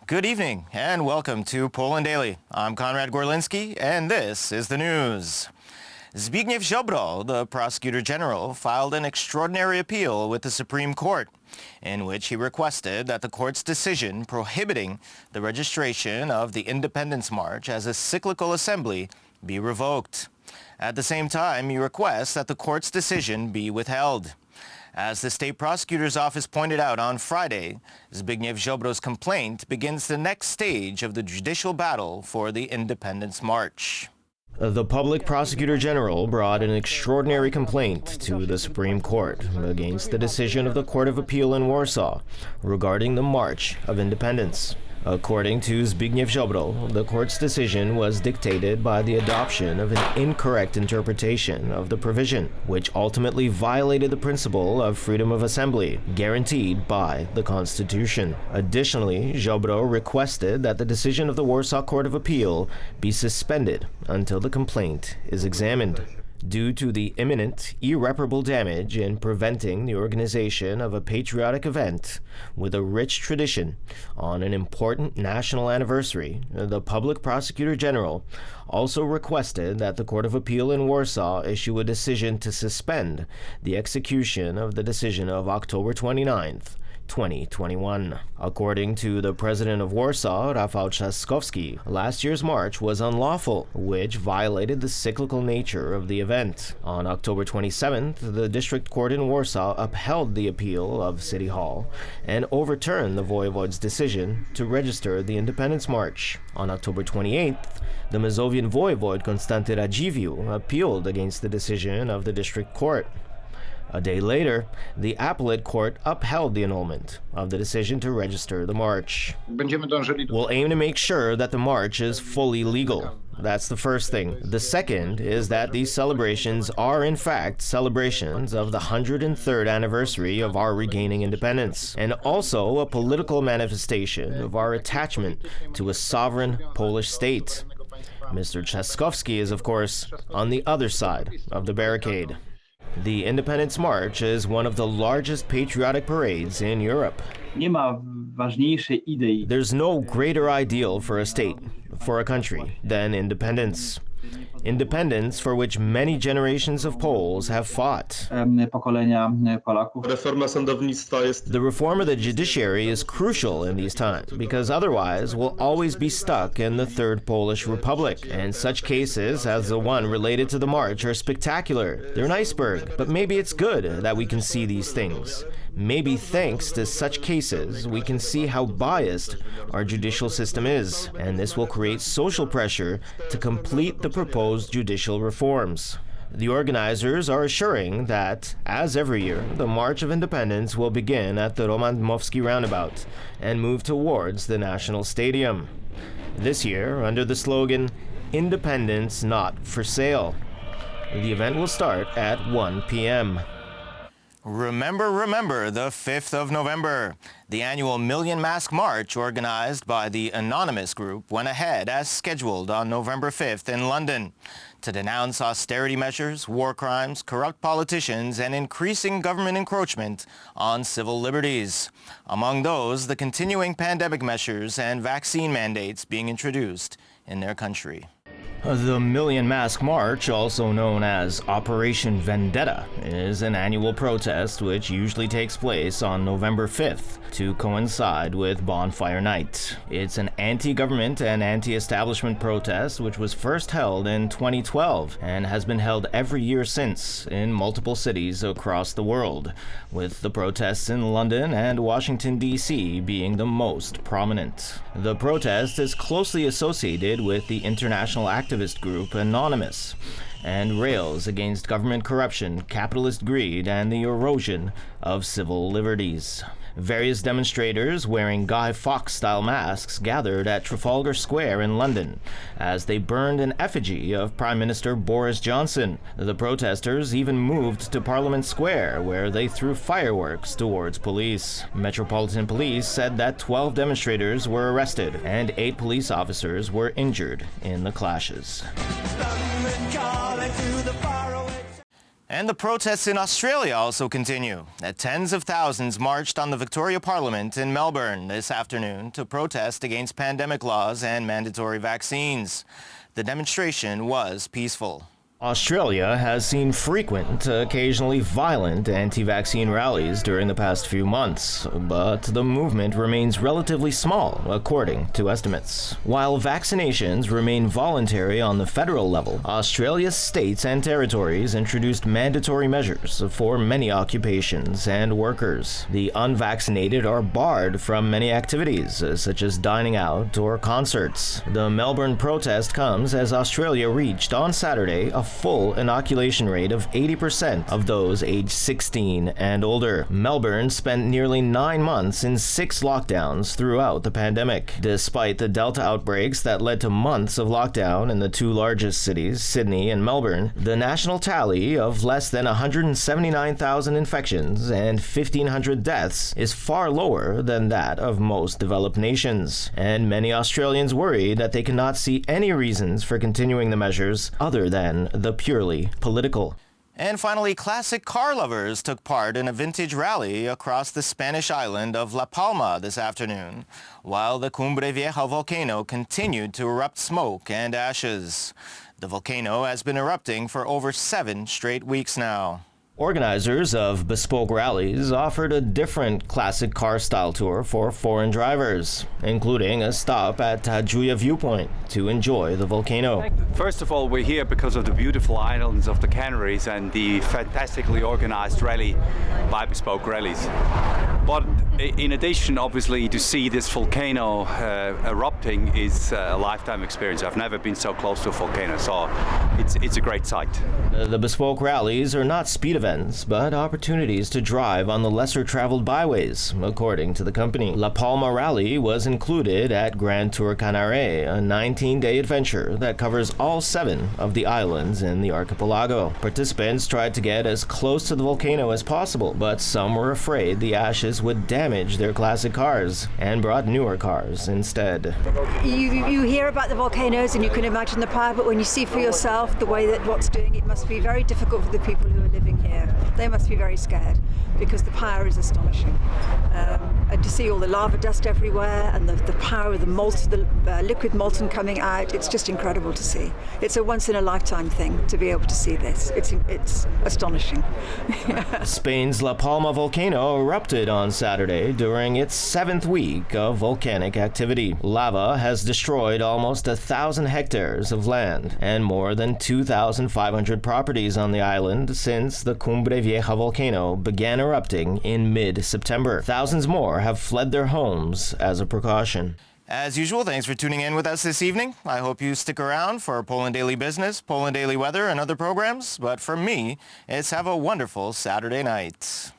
Good evening and welcome to Poland Daily. I'm Konrad Gorlinski and this is the news. Zbigniew Ziobro, the Prosecutor General, filed an extraordinary appeal with the Supreme Court in which he requested that the court's decision prohibiting the registration of the Independence March as a cyclical assembly be revoked. At the same time, he requests that the court's decision be withheld. As the state prosecutor's office pointed out on Friday, Zbigniew Ziobro's complaint begins the next stage of the judicial battle for the Independence March. The public prosecutor general brought an extraordinary complaint to the Supreme Court against the decision of the Court of Appeal in Warsaw regarding the March of Independence. According to Zbigniew Ziobro, the court's decision was dictated by the adoption of an incorrect interpretation of the provision, which ultimately violated the principle of freedom of assembly, guaranteed by the Constitution. Additionally, Ziobro requested that the decision of the Warsaw Court of Appeal be suspended until the complaint is examined. Due to the imminent, irreparable damage in preventing the organization of a patriotic event with a rich tradition on an important national anniversary, the public prosecutor general also requested that the Court of Appeal in Warsaw issue a decision to suspend the execution of the decision of October 29th, 2021. According to the president of Warsaw, Rafał Trzaskowski, last year's march was unlawful, which violated the cyclical nature of the event. On October 27th, the district court in Warsaw upheld the appeal of City Hall and overturned the voivode's decision to register the Independence March. On October 28th, the Mazovian voivode Konstanty Radziwiłł appealed against the decision of the district court. A day later, the appellate court upheld the annulment of the decision to register the march. We'll aim to make sure that the march is fully legal. That's the first thing. The second is that these celebrations are in fact celebrations of the 103rd anniversary of our regaining independence, and also a political manifestation of our attachment to a sovereign Polish state. Mr. Trzaskowski is, of course, on the other side of the barricade. The Independence March is one of the largest patriotic parades in Europe. There's no greater ideal for a state, for a country, than independence. Independence for which many generations of Poles have fought. The reform of the judiciary is crucial in these times because otherwise we'll always be stuck in the Third Polish Republic. And such cases as the one related to the march are spectacular. They're an iceberg, but maybe it's good that we can see these things. Maybe thanks to such cases, we can see how biased our judicial system is, and this will create social pressure to complete the proposed judicial reforms. The organizers are assuring that, as every year, the March of Independence will begin at the Roman Dmowski roundabout and move towards the National Stadium. This year, under the slogan, "Independence Not for Sale." The event will start at 1 p.m. Remember the 5th of November. The annual Million Mask March organized by the Anonymous Group went ahead as scheduled on November 5th in London to denounce austerity measures, war crimes, corrupt politicians, and increasing government encroachment on civil liberties. Among those, the continuing pandemic measures and vaccine mandates being introduced in their country. The Million Mask March, also known as Operation Vendetta, is an annual protest which usually takes place on November 5th to coincide with Bonfire Night. It's an anti-government and anti-establishment protest which was first held in 2012 and has been held every year since in multiple cities across the world, with the protests in London and Washington, D.C. being the most prominent. The protest is closely associated with the international activist group Anonymous and rails against government corruption, capitalist greed, and the erosion of civil liberties. Various demonstrators wearing Guy Fawkes-style masks gathered at Trafalgar Square in London as they burned an effigy of Prime Minister Boris Johnson. The protesters even moved to Parliament Square, where they threw fireworks towards police. Metropolitan Police said that 12 demonstrators were arrested and 8 police officers were injured in the clashes. And the protests in Australia also continue. Tens of thousands marched on the Victoria Parliament in Melbourne this afternoon to protest against pandemic laws and mandatory vaccines. The demonstration was peaceful. Australia has seen frequent, occasionally violent anti-vaccine rallies during the past few months, but the movement remains relatively small, according to estimates. While vaccinations remain voluntary on the federal level, Australia's states and territories introduced mandatory measures for many occupations and workers. The unvaccinated are barred from many activities, such as dining out or concerts. The Melbourne protest comes as Australia reached on Saturday a full inoculation rate of 80% of those aged 16 and older. Melbourne spent nearly 9 months in 6 lockdowns throughout the pandemic. Despite the Delta outbreaks that led to months of lockdown in the 2 largest cities, Sydney and Melbourne, the national tally of less than 179,000 infections and 1,500 deaths is far lower than that of most developed nations. And many Australians worry that they cannot see any reasons for continuing the measures other than the purely political. And finally, classic car lovers took part in a vintage rally across the Spanish island of La Palma this afternoon, while the Cumbre Vieja volcano continued to erupt smoke and ashes. The volcano has been erupting for over 7 straight weeks now. Organizers of bespoke rallies offered a different classic car-style tour for foreign drivers, including a stop at Tajuya Viewpoint to enjoy the volcano. First of all, we're here because of the beautiful islands of the Canaries and the fantastically organized rally by bespoke rallies. But in addition, obviously, to see this volcano erupting is a lifetime experience. I've never been so close to a volcano, so it's a great sight. The bespoke rallies are not speed events, but opportunities to drive on the lesser-traveled byways, according to the company. La Palma Rally was included at Grand Tour Canare, a 19-day adventure that covers all 7 of the islands in the archipelago. Participants tried to get as close to the volcano as possible, but some were afraid the ashes would damage their classic cars and brought newer cars instead. You hear about the volcanoes and you can imagine the power, but when you see for yourself the way that what's doing it must be very difficult for the people who are living here. They must be very scared because the power is astonishing. And to see all the lava dust everywhere and the power of the liquid molten coming out, it's just incredible to see. It's a once-in-a-lifetime thing to be able to see this. It's astonishing. Spain's La Palma volcano erupted on Saturday during its 7th week of volcanic activity. Lava has destroyed almost 1,000 hectares of land and more than 2,500 properties on the island since the Cumbre Vieja volcano began erupting in mid-September. Thousands more have fled their homes as a precaution. As usual, thanks for tuning in with us this evening. I hope you stick around for Poland Daily Business, Poland Daily Weather, and other programs. But for me, it's have a wonderful Saturday night.